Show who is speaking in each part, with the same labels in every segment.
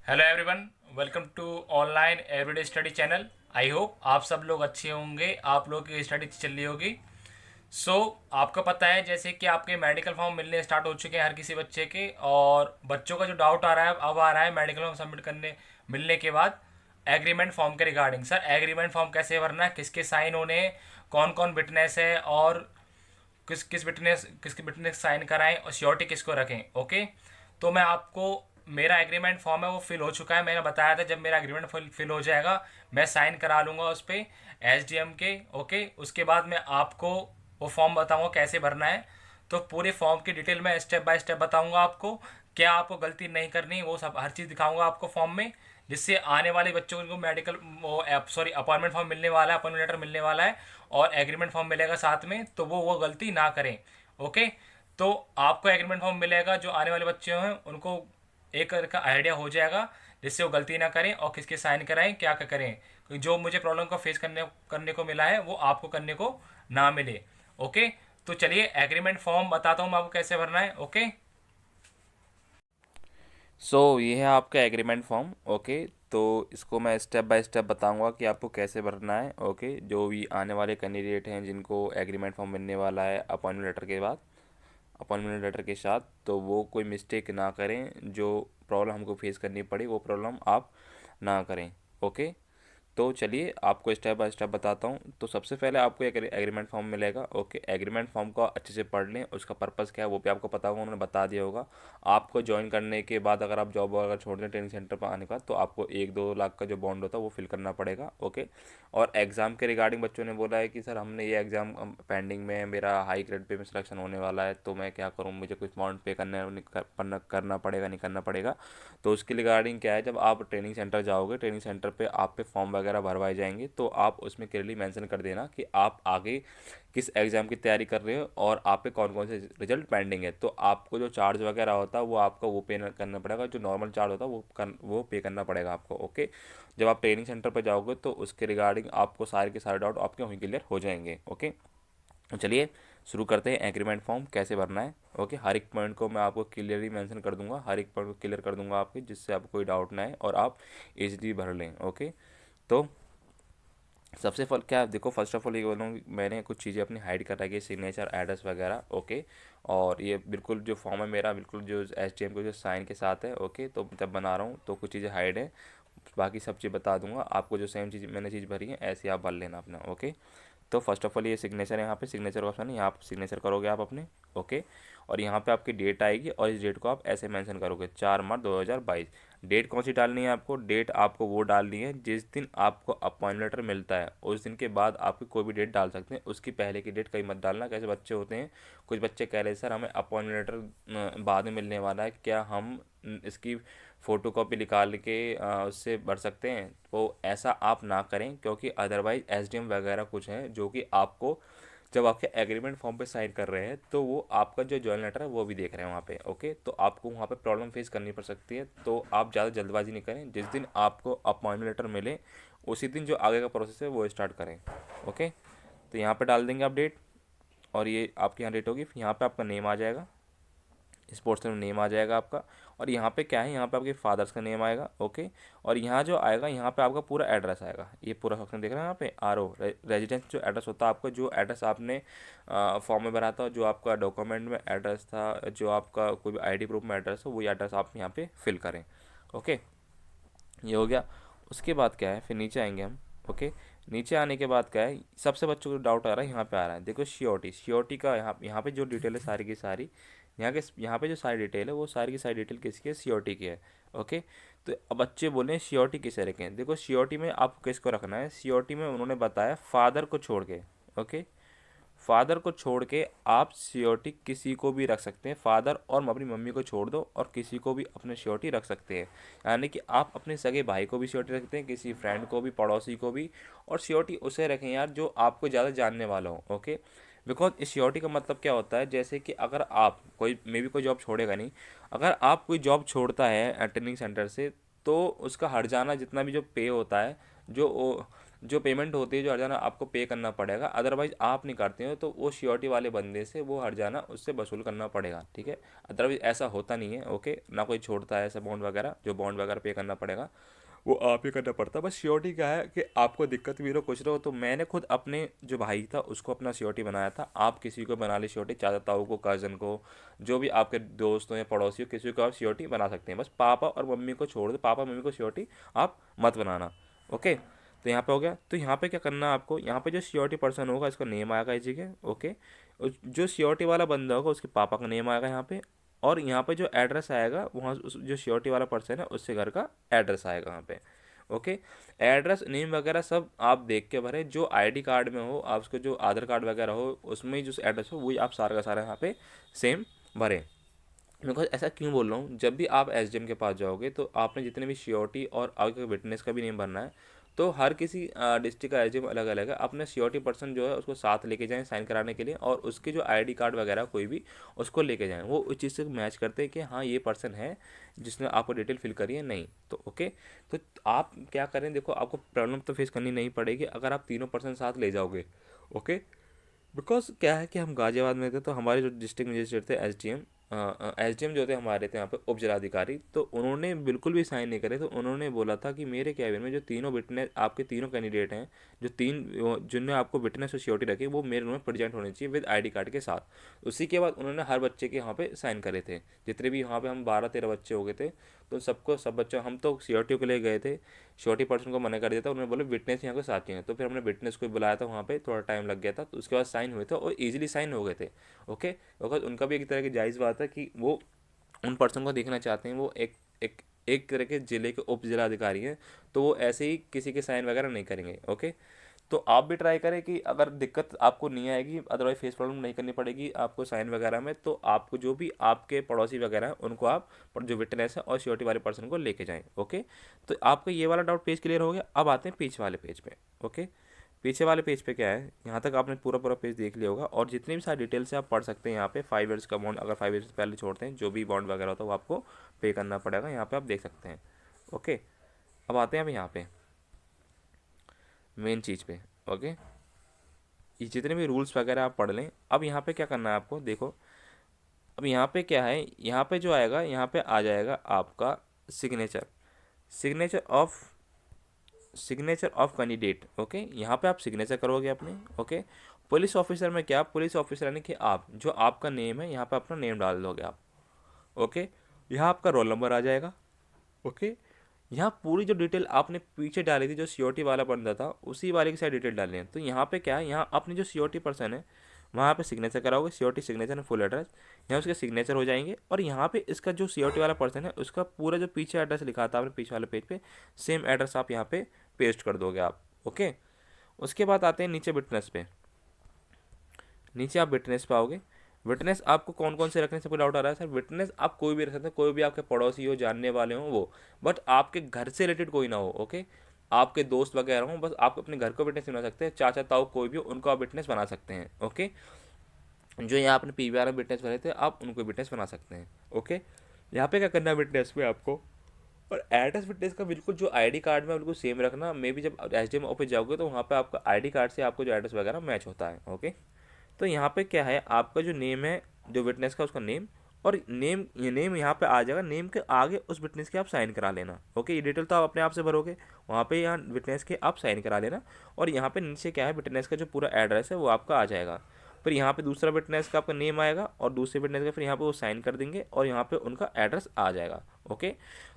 Speaker 1: Hello everyone, welcome to online everyday study channel. I hope आप सब लोग अच्छे होंगे, आप लोग की स्टडी चल रही होगी। सो आपको पता है जैसे कि आपके मेडिकल फॉर्म मिलने स्टार्ट हो चुके हैं हर किसी बच्चे के, और बच्चों का जो डाउट आ रहा है अब आ रहा है मेडिकल फॉर्म सबमिट करने मिलने के बाद एग्रीमेंट फॉर्म के रिगार्डिंग। सर एग्रीमेंट फॉर्म कैसे भरना है, किसके साइन होने हैं, कौन कौन विटनेस है, और किसकी विटनेस साइन कराएं, और श्योरिटी किसको रखें। ओके, तो मैं आपको, मेरा एग्रीमेंट फॉर्म है वो फिल हो चुका है। मैंने बताया था जब मेरा एग्रीमेंट फिल हो जाएगा मैं साइन करा लूँगा उस पर एसडीएम के। ओके, उसके बाद मैं आपको वो फॉर्म बताऊँगा कैसे भरना है। तो पूरे फॉर्म की डिटेल में स्टेप बाय स्टेप बताऊँगा आपको, क्या आपको गलती नहीं करनी वो सब हर चीज़ दिखाऊँगा आपको फॉर्म में, जिससे आने वाले बच्चों को मेडिकल सॉरी अपॉइंटमेंट फॉर्म मिलने वाला है, अपॉइंटमेंट लेटर मिलने वाला है और एग्रीमेंट फॉर्म मिलेगा साथ में, तो वो गलती ना करें। ओके, तो आपको एग्रीमेंट फॉर्म मिलेगा, जो आने वाले बच्चे हैं उनको एक का आइडिया हो जाएगा, जिससे वो गलती ना करें और किसके साइन कराएं, क्या क्या करें, क्योंकि जो मुझे प्रॉब्लम को फेस करने करने को मिला है वो आपको करने को ना मिले। ओके, तो चलिए एग्रीमेंट फॉर्म बताता हूँ मैं आपको कैसे भरना है। ओके,
Speaker 2: ये है आपका एग्रीमेंट फॉर्म। ओके, तो इसको मैं स्टेप बाय स्टेप बताऊंगा कि आपको कैसे भरना है। ओके, जो भी आने वाले कैंडिडेट हैं जिनको एग्रीमेंट फॉर्म मिलने वाला है अपॉइंटमेंट लेटर के बाद, अपॉइंटमेंट लेटर के साथ, तो वो कोई मिस्टेक ना करें। जो प्रॉब्लम हमको फेस करनी पड़ी वो प्रॉब्लम आप ना करें। ओके, तो चलिए आपको स्टेप बाय स्टेप बताता हूँ। तो सबसे पहले आपको एक एग्रीमेंट फॉर्म मिलेगा। ओके, एग्रीमेंट फॉर्म को अच्छे से पढ़ लें, उसका पर्पज़ क्या है वो भी आपको पता होगा, उन्होंने बता दिया होगा। आपको ज्वाइन करने के बाद अगर आप जॉब अगर छोड़ दें ट्रेनिंग सेंटर पर आने का, तो आपको 1-2 लाख का जो बॉन्ड होता है वो फिल करना पड़ेगा। ओके, और एग्ज़ाम के रिगार्डिंग बच्चों ने बोला है कि सर हमने ये एग्ज़ाम पेंडिंग में है, मेरा हाई ग्रेड पे में सिलेक्शन होने वाला है, तो मैं क्या करूँ, मुझे कुछ अमाउंट पे करना पड़ेगा नहीं करना पड़ेगा। तो उसके रिगार्डिंग क्या है, जब आप ट्रेनिंग सेंटर जाओगे, ट्रेनिंग सेंटर पे आप पे फॉर्म वगैरह भरवाए जाएंगे, तो आप उसमें क्लियरली मेंशन कर देना कि आप आगे किस एग्ज़ाम की तैयारी कर रहे हो और आप पे कौन कौन से रिजल्ट पेंडिंग है। तो आपको जो चार्ज वगैरह होता है वो आपका वो पे करना पड़ेगा, जो नॉर्मल चार्ज होता है वो पे करना पड़ेगा आपको। ओके, जब आप ट्रेनिंग सेंटर पर जाओगे तो उसके रिगार्डिंग आपको सारे के सारे डाउट आपके वहीं क्लियर हो जाएंगे। ओके, तो चलिए शुरू करते हैं एग्रीमेंट फॉर्म कैसे भरना है। ओके, हर एक पॉइंट को मैं आपको क्लियरली मेंशन कर दूंगा, हर एक पॉइंट को क्लियर कर दूंगा आपके, जिससे आपको कोई डाउट ना है और आप इजीली भर लें। ओके, तो सबसे क्या देखो, फर्स्ट ऑफ ऑल ये बोलूँ, मैंने कुछ चीज़ें अपनी हाइड कर रखी है, सिग्नेचर एड्रेस वगैरह। ओके, और ये बिल्कुल जो फॉर्म है मेरा बिल्कुल जो एच टी एम के जो साइन के साथ है। ओके, तो जब बना रहा हूँ तो कुछ चीज़ें हाइड है, बाकी सब चीज़ बता दूंगा आपको, जो सेम चीज़ मैंने चीज़ भरी है ऐसे आप भर लेना अपना। ओके, तो फर्स्ट ऑफ ऑल ये सिग्नेचर है, यहाँ पे सिग्नेचर ऑप्शन है, यहाँ पे सिग्नेचर करोगे आप अपने। ओके, और यहाँ पे आपकी डेट आएगी और इस डेट को आप ऐसे मेंशन करोगे 4 मार्च 2022। डेट कौन सी डालनी है आपको, डेट आपको वो डालनी है जिस दिन आपको अपॉइंटमेंट लेटर मिलता है, उस दिन के बाद आपकी कोई भी डेट डाल सकते हैं, उसकी पहले की डेट कहीं मत डालना। कैसे बच्चे होते हैं, कुछ बच्चे कह रहे हैं सर हमें अपॉइंटमेंट लेटर बाद में मिलने वाला है, क्या हम इसकी फ़ोटो कॉपी निकाल के उससे भर सकते हैं। तो ऐसा आप ना करें, क्योंकि अदरवाइज एसडीएम वगैरह कुछ हैं जो कि आपको जब आपके एग्रीमेंट फॉर्म पे साइन कर रहे हैं तो वो आपका जो जॉइन लेटर है वो भी देख रहे हैं वहाँ पे। ओके, तो आपको वहाँ पे प्रॉब्लम फेस करनी पड़ सकती है, तो आप ज़्यादा जल्दबाजी नहीं करें, जिस दिन आपको अपॉइंटमेंट लेटर मिले उसी दिन जो आगे का प्रोसेस है वो स्टार्ट करें। ओके, तो यहाँ पे डाल देंगे आप डेट, और ये आपकी यहाँ डेट होगी, फिर यहाँ पे आपका नेम आ जाएगा, स्पोर्ट्स में नेम आ जाएगा आपका, और यहाँ पे क्या है, यहाँ पे आपके फादर्स का नेम आएगा। ओके, और यहाँ जो आएगा यहाँ पे आपका पूरा एड्रेस आएगा, ये पूरा सेक्शन देख रहे हैं यहाँ पे आर ओ रेजिडेंस, जो एड्रेस होता है आपका, जो एड्रेस आपने फॉर्म में भरा था, जो आपका डॉक्यूमेंट में एड्रेस था, जो आपका कोई भी आईडी प्रूफ में एड्रेस हो, वही एड्रेस आप यहाँ पे फिल करें। ओके, ये हो गया। उसके बाद क्या है, फिर नीचे आएंगे हम। ओके, नीचे आने के बाद क्या है, सबसे बच्चों को डाउट आ रहा है यहाँ पे आ रहा है, देखो श्योरिटी, श्योरिटी का यहाँ पे जो डिटेल है सारी की सारी, यहाँ पे जो सारी डिटेल है वो सारी की सारी डिटेल किसकी है, श्योरिटी की है। ओके, तो अब बच्चे बोले श्योरिटी किसे रखें, देखो श्योरिटी में आपको किसको रखना है, श्योरिटी में उन्होंने बताया फादर को छोड़ के। ओके, फादर को छोड़ के आप श्योरिटी किसी को भी रख सकते हैं, फादर और अपनी मम्मी को छोड़ दो और किसी को भी अपने श्योरिटी रख सकते हैं। यानी कि आप अपने सगे भाई को भी श्योरिटी रखते हैं, किसी फ्रेंड को भी, पड़ोसी को भी, और श्योरिटी उसे रखें यार जो आपको ज़्यादा जानने वाला हो। ओके, बिकॉज इस श्योरिटी का मतलब क्या होता है, जैसे कि अगर आप कोई मे भी कोई जॉब छोड़ेगा नहीं, अगर आप कोई जॉब छोड़ता है ट्रेनिंग सेंटर से, तो उसका हट जाना जितना भी जो पे होता है, जो जो पेमेंट होती है जो हर्जाना आपको पे करना पड़ेगा, अदरवाइज आप नहीं करते हो तो वो श्योरिटी वाले बंदे से वो हर्जाना उससे वसूल करना पड़ेगा, ठीक है। अदरवाइज ऐसा होता नहीं है, ओके, ना कोई छोड़ता है ऐसा बॉन्ड वगैरह, जो बॉन्ड वगैरह पे करना पड़ेगा वो आप ही करना पड़ता है। बस श्योरिटी क्या है कि आपको दिक्कत भी रहो कुछ रहो, तो मैंने खुद अपने जो भाई था उसको अपना श्योरिटी बनाया था। आप किसी को बना ली श्योरिटी, चाचा ताऊ को, कज़न को, जो भी आपके दोस्त हो या पड़ोसी हो, किसी को आप श्योरिटी बना सकते हैं। बस पापा और मम्मी को छोड़ दो, पापा मम्मी को श्योरिटी आप मत बनाना, ओके। तो यहाँ पे हो गया। तो यहाँ पे क्या करना है आपको, यहाँ पे जो श्योरिटी पर्सन होगा इसका नेम आएगा इस जगह, ओके। जो श्योरिटी वाला बंदा होगा उसके पापा का नेम आएगा यहाँ पे, और यहाँ पे जो एड्रेस आएगा वहाँ जो श्योरिटी वाला पर्सन है उससे घर का एड्रेस आएगा यहाँ पे, ओके। एड्रेस नेम वगैरह सब आप देख के भरे, जो आईडी कार्ड में हो, आप उसको जो आधार कार्ड वगैरह हो उसमें जो एड्रेस हो वही आप सारा का सारा यहाँ पे सेम भरें। बिकॉज ऐसा क्यों बोल रहा हूँ, जब भी आप एसडीएम के पास जाओगे तो आपने जितने भी श्योरिटी और आगे विटनेस का भी नेम भरना है, तो हर किसी डिस्ट्रिक्ट का एसडीएम अलग अलग है। अपने श्योरिटी पर्सन जो है उसको साथ लेके जाएं साइन कराने के लिए, और उसके जो आईडी कार्ड वगैरह कोई भी उसको लेके जाएं, वो उस चीज़ से मैच करते हैं कि हाँ ये पर्सन है जिसने आपको डिटेल फिल करी है, नहीं तो ओके। तो आप क्या करें, देखो आपको प्रॉब्लम तो फेस करनी नहीं पड़ेगी अगर आप तीनों पर्सन साथ ले जाओगे, ओके। बिकॉज क्या है कि हम गाजियाबाद में थे, तो हमारे जो डिस्ट्रिक्ट मजिस्ट्रेट थे एसडीएम जो थे हमारे थे यहाँ पे उप जिलाधिकारी, तो उन्होंने बिल्कुल भी साइन नहीं करे। तो उन्होंने बोला था कि मेरे कैबिन में जो तीनों विटनेस आपके तीनों कैंडिडेट हैं, जो जिनने आपको विटनेस और श्योरिटी रखी, वो मेरे रूम में प्रेजेंट होने चाहिए विद आईडी कार्ड के साथ। उसी के बाद उन्होंने हर बच्चे के यहाँ पे साइन करे थे, जितने भी यहाँ पे हम 12-13 बच्चे हो गए थे, तो सबको सब बच्चों, हम तो श्योरिटी के लिए गए थे, श्योरिटी पर्सन को मना कर दिया था, उन्होंने बोले विटनेस यहाँ के साथ ही हैं। तो फिर हमने विटनेस को बुलाया था, वहाँ पे थोड़ा टाइम लग गया था, तो उसके बाद साइन हुए थे और ईजिली साइन हो गए थे, ओके। बिकॉज उनका भी एक तरह की जायज़ बात है कि वो उन पर्सन को देखना चाहते हैं, वो एक तरह के ज़िले के उप जिलाधिकारी हैं, तो वो ऐसे ही किसी के साइन वगैरह नहीं करेंगे, ओके। तो आप भी ट्राई करें कि अगर दिक्कत आपको नहीं आएगी, अदरवाइज फेस प्रॉब्लम नहीं करनी पड़ेगी आपको साइन वगैरह में, तो आपको जो भी आपके पड़ोसी वगैरह हैं उनको आप जो विटनेस है और श्योरिटी वाले पर्सन को लेके जाएं, ओके। तो आपको ये वाला डाउट पेज क्लियर हो गया। अब आते हैं पीछे वाले पेज पे, ओके। पीछे वाले पेज पे क्या है, यहाँ तक आपने पूरा पूरा पेज देख लिया होगा, और जितनी भी सारी डिटेल्स है आप पढ़ सकते हैं यहाँ पे। 5 ईयर्स का बॉन्ड, अगर 5 ईयर्स पहले छोड़ते हैं जो भी बॉन्ड वगैरह होता है वो आपको पे करना पड़ेगा, यहाँ पे आप देख सकते हैं, ओके। अब आते हैं अब यहाँ पे मेन चीज़ पे, ओके। ये जितने भी रूल्स वगैरह आप पढ़ लें। अब यहाँ पे क्या करना है आपको, देखो अब यहाँ पे क्या है, यहाँ पे जो आएगा, यहाँ पे आ जाएगा आपका signature, signature of signature of candidate, okay. यहाँ पे आप सिग्नेचर करोगे अपने, ओके। पुलिस ऑफिसर में क्या, पुलिस ऑफिसर यानी कि आप, जो आपका नेम है यहाँ पे अपना नेम डाल दोगे आप, ओके। यहाँ आपका रोल नंबर आ जाएगा, ओके। यहाँ पूरी जो डिटेल आपने पीछे डाली थी, जो सियोरिटी वाला बंदा था उसी वाले की साइड डिटेल डालनी है। तो यहाँ पे क्या है, यहाँ अपनी जो सियोरिटी पर्सन है वहाँ पे सिग्नेचर कराओगे, सियोरिटी सिग्नेचर एंड फुल एड्रेस, यहाँ उसके सिग्नेचर हो जाएंगे। और यहाँ पे इसका जो सियोरिटी वाला पर्सन है उसका पूरा जो पीछे एड्रेस लिखा था आपने पीछे वाले पेज पे, सेम एड्रेस आप यहाँ पे पेस्ट कर दोगे आप, ओके। उसके बाद आते हैं नीचे विटनेस पे। नीचे आप विटनेस पे आओगे। विटनेस आपको कौन कौन से रखने से कोई डाउट आ रहा है, सर विटनेस आप कोई भी रख सकते हैं, कोई भी आपके पड़ोसी हो, जानने वाले हो वो, बट आपके घर से रिलेटेड कोई ना हो, ओके। आपके दोस्त वगैरह हो, बस आप अपने घर को विटनेस बना सकते हैं, चाचा ताऊ कोई भी हो उनको आप विटनेस बना सकते हैं, ओके। जो यहाँ आपने पीवीआर में विटनेस बनाए थे आप उनको विटनेस बना सकते हैं, ओके। यहाँ पे क्या करना है विटनेस में आपको, और एड्रेस विटनेस का बिल्कुल जो आईडी कार्ड में बिल्कुल सेम रखना। मे भी जब एसडीएम ऑफिस जाओगे तो वहाँ पे आपका आईडी कार्ड से आपको जो एड्रेस वगैरह मैच होता है, ओके। तो यहाँ पे क्या है, आपका जो नेम है जो विटनेस का उसका नेम, और नेम ये नेम यहाँ पे आ जाएगा, नेम के आगे उस विटनेस के आप साइन करा लेना, ओके। ये डिटेल तो आप अपने आप से भरोगे, वहाँ पे यहाँ विटनेस के आप साइन करा लेना। और यहाँ पे नीचे क्या है, विटनेस का जो पूरा एड्रेस है वो आपका आ जाएगा। फिर यहाँ पे दूसरा विटनेस का आपका नेम आएगा, और दूसरे विटनेस का फिर यहाँ पे वो साइन कर देंगे और यहाँ पे उनका एड्रेस आ जाएगा, ओके।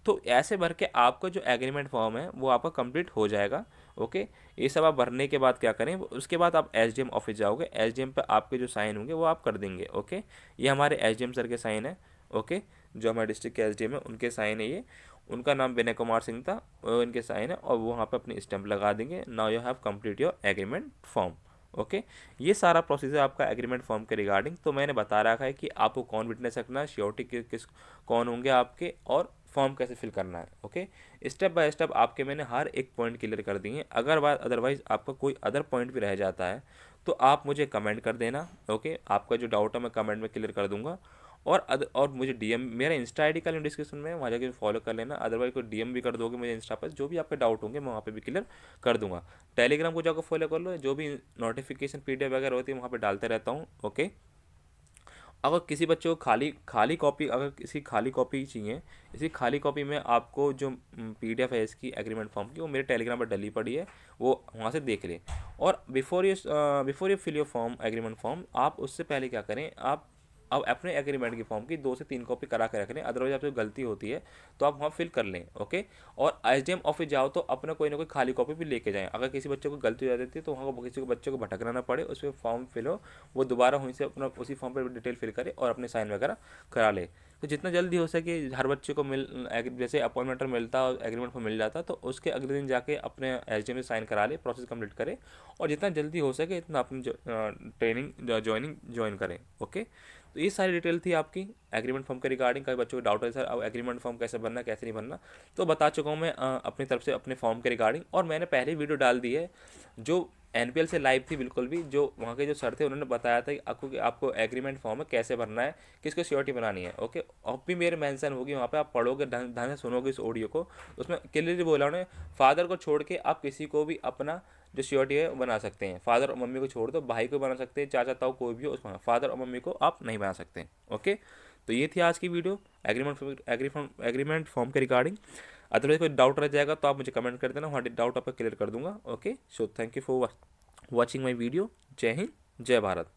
Speaker 2: तो ऐसे भर के आपका जो एग्रीमेंट फॉर्म है वो आपका कंप्लीट हो जाएगा, ओके। ये सब आप भरने के बाद क्या करें, उसके बाद आप एसडीएम ऑफिस जाओगे, एसडीएम पे आपके जो साइन होंगे वो आप कर देंगे, ओके। ये हमारे एसडीएम सर के साइन है, ओके। जो हमारे डिस्ट्रिक्ट के एसडीएम है उनके साइन है ये। उनका नाम विनय कुमार सिंह था, वो इनके साइन है, और वो वहाँ पे अपनी स्टैंप लगा देंगे। Now you have complete your agreement form, okay. ये सारा प्रोसीजर आपका एग्रीमेंट फॉर्म के रिगार्डिंग। तो मैंने बता रखा है कि आपको कौन विटनेस रखना है, श्योरिटी किस कौन होंगे आपके, और फॉर्म कैसे फिल करना है, ओके। स्टेप बाय स्टेप आपके मैंने हर एक पॉइंट क्लियर कर दिए। अगर बात अदरवाइज आपका कोई अदर पॉइंट भी रह जाता है तो आप मुझे कमेंट कर देना, ओके। आपका जो डाउट है मैं कमेंट में क्लियर कर दूंगा। और मुझे डीएम, मेरा इंस्टा आईडी का लिंक डिस्क्रिप्शन में है, वहाँ जाके फॉलो कर लेना। अदरवाइज कोई डीएम भी कर दोगे मुझे इंस्टा पर, जो भी आपके डाउट होंगे मैं वहाँ पे भी क्लियर कर दूंगा। टेलीग्राम को जाकर फॉलो कर लो, जो भी नोटिफिकेशन पीडीएफ वगैरह होती है वहाँ पे डालते रहता हूँ। ओके, अगर किसी बच्चे को खाली खाली कॉपी, अगर किसी खाली कॉपी चाहिए, इसी खाली कॉपी में आपको जो पीडीएफ है इसकी एग्रीमेंट फॉर्म की, वो मेरे टेलीग्राम पर डली पड़ी है, वो वहाँ से देख लें। और before you fill your form, agreement form, आप उससे पहले क्या करें, आप अब अपने एग्रीमेंट की फॉर्म की 2 से 3 कॉपी करा के रख लें। अदरवाइज आपसे गलती होती है तो आप वहाँ फिल कर लें। ओके, और एसडीएम ऑफिस जाओ तो अपना कोई ना कोई खाली कॉपी भी लेके जाएं। अगर किसी बच्चे को गलती हो जाती है तो वहाँ को किसी को बच्चे को भटकना ना पड़े, उस पर फॉर्म फिल हो, वो दोबारा वहीं से अपना उसी फॉर्म पर डिटेल फिल करे और अपने साइन वगैरह करा ले। तो जितना जल्दी हो सके हर बच्चे को जैसे अपॉइंटमेंट मिलता और एग्रीमेंट फॉर्म मिल जाता तो उसके अगले दिन जाके अपने एसडीएम से साइन करा ले, प्रोसेस कंप्लीट करे, और जितना जल्दी हो सके इतना अपनी ट्रेनिंग ज्वाइन करें। ओके, तो ये सारी डिटेल थी आपकी एग्रीमेंट फॉर्म के रिगार्डिंग। कई बच्चों को डाउट है सर अब एग्रीमेंट फॉर्म कैसे बनना कैसे नहीं बनना, तो बता चुका हूँ मैं अपनी तरफ से अपने फॉर्म के रिगार्डिंग। और मैंने पहले वीडियो डाल दी है जो एनपीएल से लाइव थी बिल्कुल भी, जो वहाँ के जो सर थे उन्होंने बताया था कि आपको एग्रीमेंट फॉर्म है कैसे भरना है, किसको श्योरिटी बनानी है। ओके, अब भी मेरे मेंशन होगी वहाँ पे, आप पढ़ोगे ढंग से सुनोगे इस ऑडियो को, उसमें क्लियरली बोला उन्होंने फादर को छोड़ के आप किसी को भी अपना जो श्योरिटी है बना सकते हैं। फादर और मम्मी को छोड़ दो, भाई को बना सकते हैं, चाचा ताऊ कोई भी हो, उसमें फादर और मम्मी को आप नहीं बना सकते। ओके, तो ये थी आज की वीडियो एग्रीमेंट फॉर्म के रिगार्डिंग। अदरवाइज कोई डाउट रह जाएगा तो आप मुझे कमेंट कर देना, वहाँ डाउट आपका क्लियर कर दूंगा। Okay, so thank you for watching my video. जय हिंद, जय भारत।